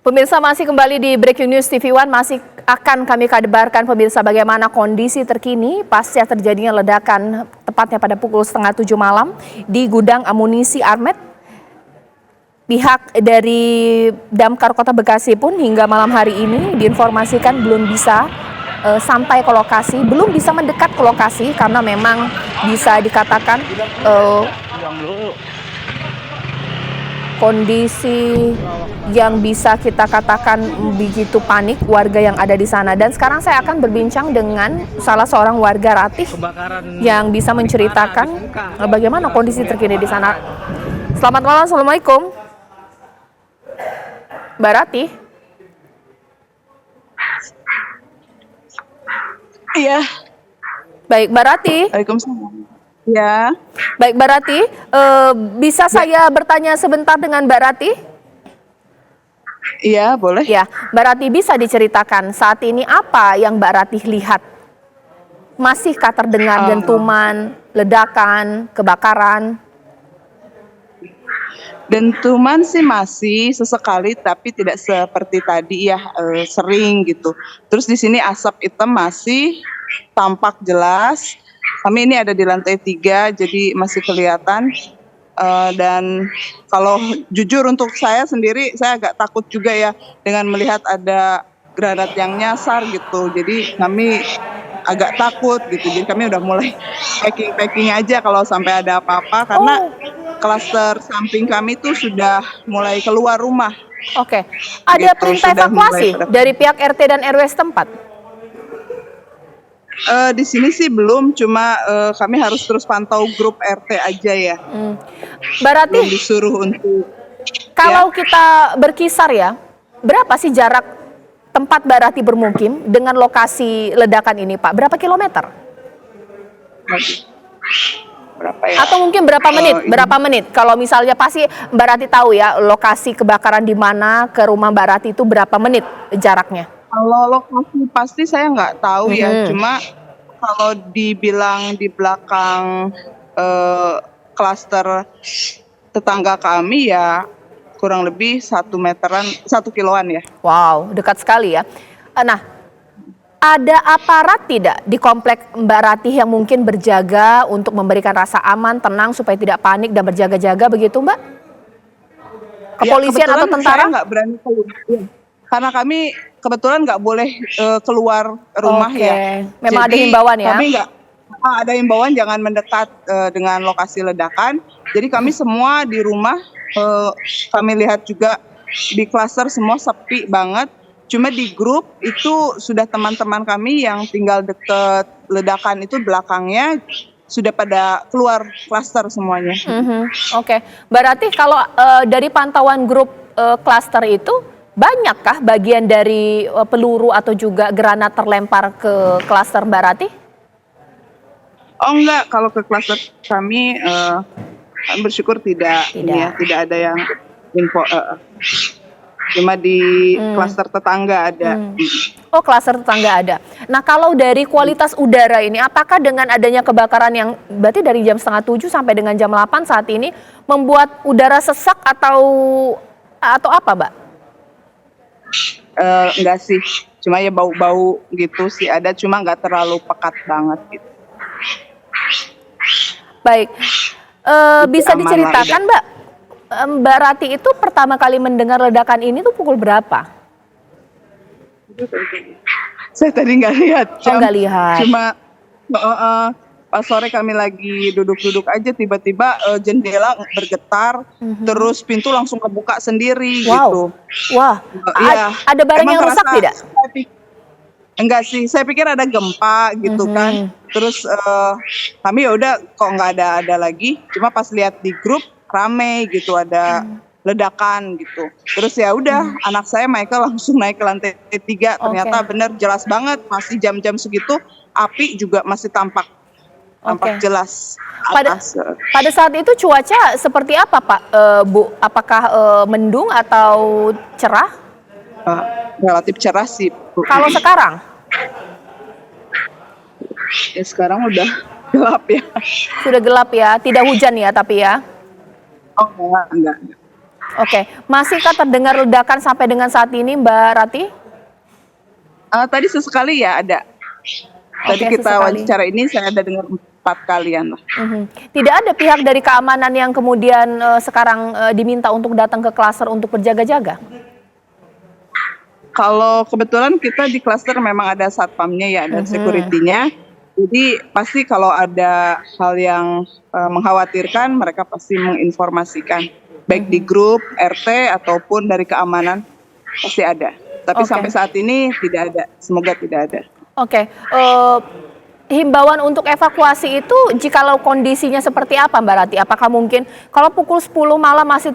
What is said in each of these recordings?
Pemirsa, masih kembali di Breaking News TV One, masih akan kami kabarkan pemirsa bagaimana kondisi terkini pasca terjadinya ledakan tepatnya pada pukul 6:30 malam di gudang amunisi Armet. Pihak dari Damkar Kota Bekasi pun hingga malam hari ini diinformasikan belum bisa sampai ke lokasi, belum bisa mendekat ke lokasi karena memang bisa dikatakan kondisi yang bisa kita katakan begitu panik warga yang ada di sana. Dan sekarang saya akan berbincang dengan salah seorang warga Ratih yang bisa menceritakan bagaimana kondisi terkini di sana. Selamat malam, Assalamualaikum Mbak Ratih. Iya. Baik, Mbak Ratih. Waalaikumsalam. Ya. Baik, Mbak Ratih, bisa saya bertanya sebentar dengan Mbak Ratih? Iya, boleh. Ya, Mbak Ratih, bisa diceritakan saat ini apa yang Mbak Ratih lihat? Masihkah terdengar dentuman, ledakan, kebakaran? Dentuman sih masih sesekali, tapi tidak seperti tadi ya, sering gitu. Terus di sini asap hitam masih tampak jelas. Kami ini ada di lantai 3, jadi masih kelihatan. Dan kalau jujur untuk saya sendiri, saya agak takut juga ya dengan melihat ada granat yang nyasar gitu. Jadi kami agak takut gitu. Jadi kami udah mulai packing aja kalau sampai ada apa-apa, karena klaster samping kami tuh sudah mulai keluar rumah. Oke, ada Gitu, perintah sudah evakuasi mulai dari pihak RT dan RW setempat? Di sini sih belum, cuma kami harus terus pantau grup RT aja ya. Mbak Ratih, Belum disuruh untuk kalau kita berkisar ya, berapa sih jarak tempat Mbak Ratih bermukim dengan lokasi ledakan ini, Pak? Berapa kilometer? berapa ya? Atau mungkin berapa menit? Berapa menit? Kalau misalnya pasti Mbak Ratih tahu ya lokasi kebakaran di mana ke rumah Mbak Ratih itu berapa menit jaraknya? Kalau lokasi pasti saya nggak tahu ya, cuma kalau dibilang di belakang klaster tetangga kami ya kurang lebih 1 meteran, 1 kiloan ya. Wow, dekat sekali ya. Nah, ada aparat tidak di komplek Mbak Ratih yang mungkin berjaga untuk memberikan rasa aman, tenang supaya tidak panik dan berjaga-jaga begitu, Mbak? Kepolisian Ya, atau tentara? saya nggak berani keluar. Karena kami kebetulan nggak boleh keluar rumah ya. Memang Jadi, ada himbauan ya? Kami nggak ada himbauan jangan mendekat dengan lokasi ledakan. Jadi kami semua di rumah, kami lihat juga di klaster semua sepi banget. Cuma di grup itu sudah teman-teman kami yang tinggal deket ledakan itu belakangnya sudah pada keluar klaster semuanya. Oke, Mbak Ratih, kalau dari pantauan grup klaster itu, banyakkah bagian dari peluru atau juga granat terlempar ke klaster Mbak Ratih? Oh enggak, kalau ke klaster kami bersyukur tidak. Ini ya, tidak ada yang info. Cuma di klaster tetangga ada. Oh, klaster tetangga ada. Nah, kalau dari kualitas udara ini, apakah dengan adanya kebakaran yang berarti dari jam 6:30 sampai dengan jam 8 saat ini membuat udara sesak atau apa, Mbak? Enggak sih, cuma ya bau-bau gitu sih ada, cuma nggak terlalu pekat banget gitu. Baik, bisa diceritakan Mbak, Mbak Ratih itu pertama kali mendengar ledakan ini tuh pukul berapa? Saya tadi nggak lihat. Nggak lihat. Cuma pas sore kami lagi duduk-duduk aja, tiba-tiba jendela bergetar, terus pintu langsung kebuka sendiri gitu. Wah, Iya. ada barang yang rusak tidak? Enggak sih, saya pikir ada gempa gitu kan. Terus kami ya udah kok nggak ada lagi. Cuma pas lihat di grup rame gitu, ada ledakan gitu. Terus ya udah anak saya Michael langsung naik ke lantai 3. Ternyata bener jelas banget, masih jam-jam segitu api juga masih tampak jelas. Pada saat itu cuaca seperti apa Pak, Bu? Apakah mendung atau cerah? Relatif cerah sih, Bu. Kalau sekarang? Ya sekarang udah gelap ya. Sudah gelap ya, tidak hujan ya tapi ya? Oh enggak. Oke, masihkah terdengar ledakan sampai dengan saat ini, Mbak Rati? Tadi sesekali ya ada. Tadi Oke, kita sesekali. wawancara ini saya ada dengar 4 kalian lah. Tidak ada pihak dari keamanan yang kemudian sekarang diminta untuk datang ke klaster untuk berjaga-jaga? Kalau kebetulan kita di klaster memang ada satpamnya ya, ada security-nya. Jadi pasti kalau ada hal yang mengkhawatirkan, mereka pasti menginformasikan. Baik di grup, RT, ataupun dari keamanan, pasti ada. Tapi Oke. sampai saat ini tidak ada, semoga tidak ada. Oke, himbauan untuk evakuasi itu jikalau kondisinya seperti apa, Mbak Rati? Apakah mungkin kalau pukul 10 malam masih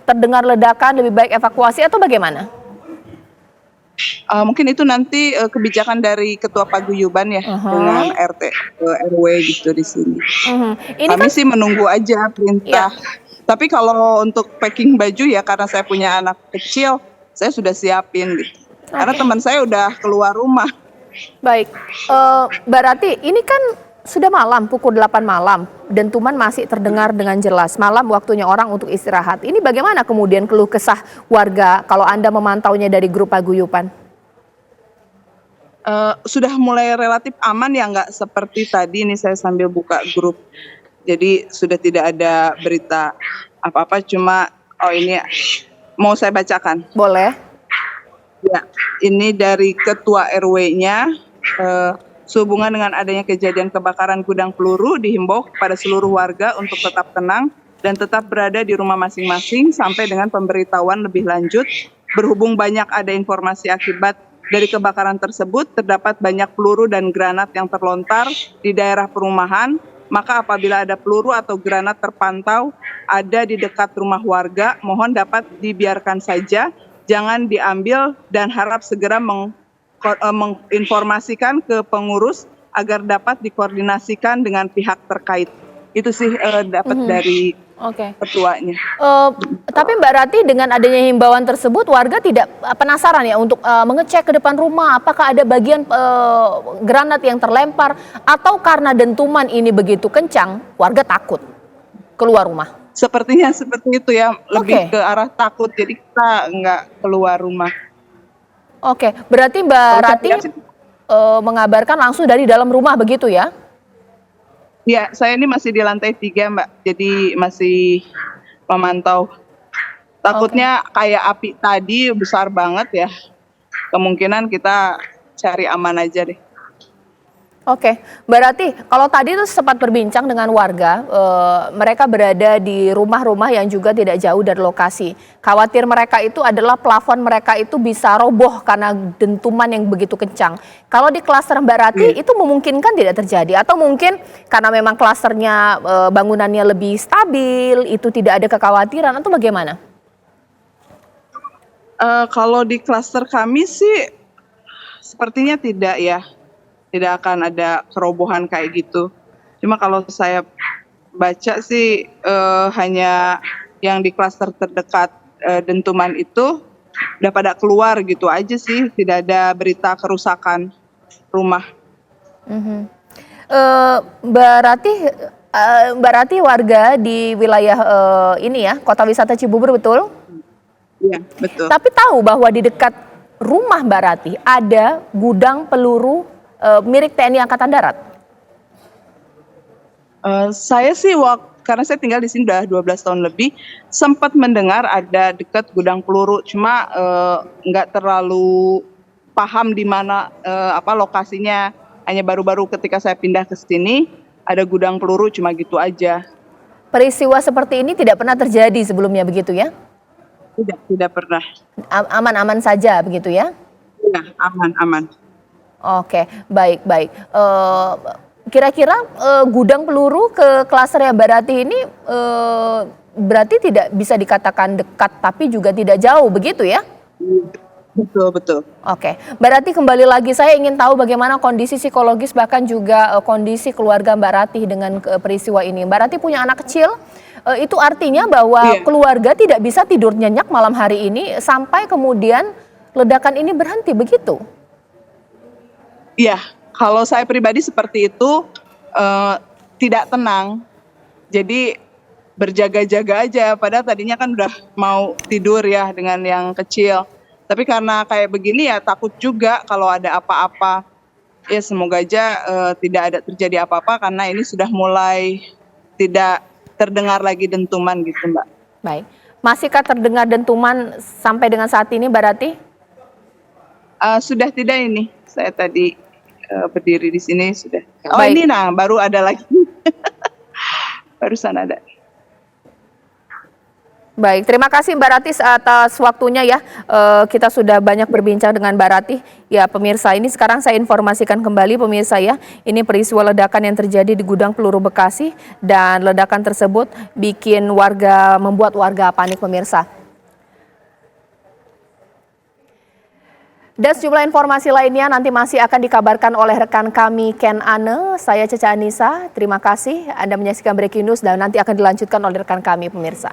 terdengar ledakan, lebih baik evakuasi atau bagaimana? Mungkin itu nanti kebijakan dari Ketua Paguyuban ya, dengan RT, RW gitu di sini. Ini Kami kan sih menunggu aja perintah. Tapi kalau untuk packing baju ya karena saya punya anak kecil, saya sudah siapin gitu. Karena teman saya udah keluar rumah. baik, Mbak Rati, ini kan sudah malam, pukul 8 malam, dentuman masih terdengar dengan jelas. Malam waktunya orang untuk istirahat. Ini bagaimana kemudian keluh kesah warga kalau Anda memantaunya dari grup paguyuban? Sudah mulai relatif aman ya, nggak seperti tadi nih saya sambil buka grup. Jadi sudah tidak ada berita apa-apa, cuma ini mau saya bacakan. Boleh? Ya, ini dari Ketua RW-nya, sehubungan dengan adanya kejadian kebakaran gudang peluru, dihimbau kepada seluruh warga untuk tetap tenang dan tetap berada di rumah masing-masing sampai dengan pemberitahuan lebih lanjut. Berhubung banyak ada informasi akibat dari kebakaran tersebut, terdapat banyak peluru dan granat yang terlontar di daerah perumahan, maka apabila ada peluru atau granat terpantau ada di dekat rumah warga, mohon dapat dibiarkan saja, jangan diambil dan harap segera menginformasikan ke pengurus agar dapat dikoordinasikan dengan pihak terkait. Itu sih dapat dari Oke. ketuanya. Tapi Mbak Rati, dengan adanya himbauan tersebut, warga tidak penasaran ya untuk mengecek ke depan rumah, apakah ada bagian granat yang terlempar, atau karena dentuman ini begitu kencang, warga takut keluar rumah? Sepertinya seperti itu ya, lebih Oke. ke arah takut, jadi kita nggak keluar rumah. Oke, berarti Mbak Kalau saya Rati lihat sih, mengabarkan langsung dari dalam rumah begitu ya? ya saya ini masih di lantai 3 Mbak, jadi masih memantau. Takutnya kayak api tadi besar banget ya, kemungkinan kita cari aman aja deh. Oke, Mbak Rati, kalau tadi tuh sempat berbincang dengan warga, mereka berada di rumah-rumah yang juga tidak jauh dari lokasi. Khawatir mereka itu adalah plafon mereka itu bisa roboh karena dentuman yang begitu kencang. Kalau di klaster Mbak Rati itu memungkinkan tidak terjadi? Atau mungkin karena memang klasternya bangunannya lebih stabil, itu tidak ada kekhawatiran atau bagaimana? Kalau di klaster kami sih sepertinya tidak ya, tidak akan ada kerobohan kayak gitu. Cuma kalau saya baca sih hanya yang di klaster terdekat dentuman itu udah pada keluar gitu aja sih, tidak ada berita kerusakan rumah. Mbak Rati warga di wilayah ini ya, Kota Wisata Cibubur, betul? Iya, betul. Tapi tahu bahwa di dekat rumah Mbak Rati ada gudang peluru milik TNI Angkatan Darat? Saya sih karena saya tinggal di sini udah 12 tahun lebih, sempat mendengar ada dekat gudang peluru, cuma nggak terlalu paham di mana lokasinya. Hanya baru-baru ketika saya pindah ke sini ada gudang peluru, cuma gitu aja. Peristiwa seperti ini tidak pernah terjadi sebelumnya begitu ya? Tidak pernah. Aman-aman saja begitu ya? Ya, aman. Oke, baik. Kira-kira gudang peluru ke klaster Mbak Rati ini berarti tidak bisa dikatakan dekat tapi juga tidak jauh begitu ya? Betul. Oke, Mbak Rati, kembali lagi saya ingin tahu bagaimana kondisi psikologis bahkan juga kondisi keluarga Mbak Rati dengan peristiwa ini. Mbak Rati punya anak kecil, itu artinya bahwa keluarga tidak bisa tidur nyenyak malam hari ini sampai kemudian ledakan ini berhenti begitu? Iya, kalau saya pribadi seperti itu, tidak tenang. Jadi berjaga-jaga aja. Padahal tadinya kan udah mau tidur ya dengan yang kecil. Tapi karena kayak begini ya takut juga kalau ada apa-apa. Ya semoga aja tidak ada terjadi apa-apa karena ini sudah mulai tidak terdengar lagi dentuman gitu Mbak. Baik, masihkah terdengar dentuman sampai dengan saat ini Mbak Rati? Sudah tidak ini, saya tadi berdiri di sini sudah. Oh Baik. ini nah baru ada lagi, barusan ada. Baik, terima kasih Mbak Rati atas waktunya ya. Kita sudah banyak berbincang dengan Mbak Rati. Ya pemirsa, ini sekarang saya informasikan kembali pemirsa ya. Ini peristiwa ledakan yang terjadi di gudang peluru Bekasi dan ledakan tersebut membuat warga panik pemirsa. Dan sejumlah informasi lainnya nanti masih akan dikabarkan oleh rekan kami Ken Ane. Saya Caca Anissa, terima kasih Anda menyaksikan Breaking News dan nanti akan dilanjutkan oleh rekan kami pemirsa.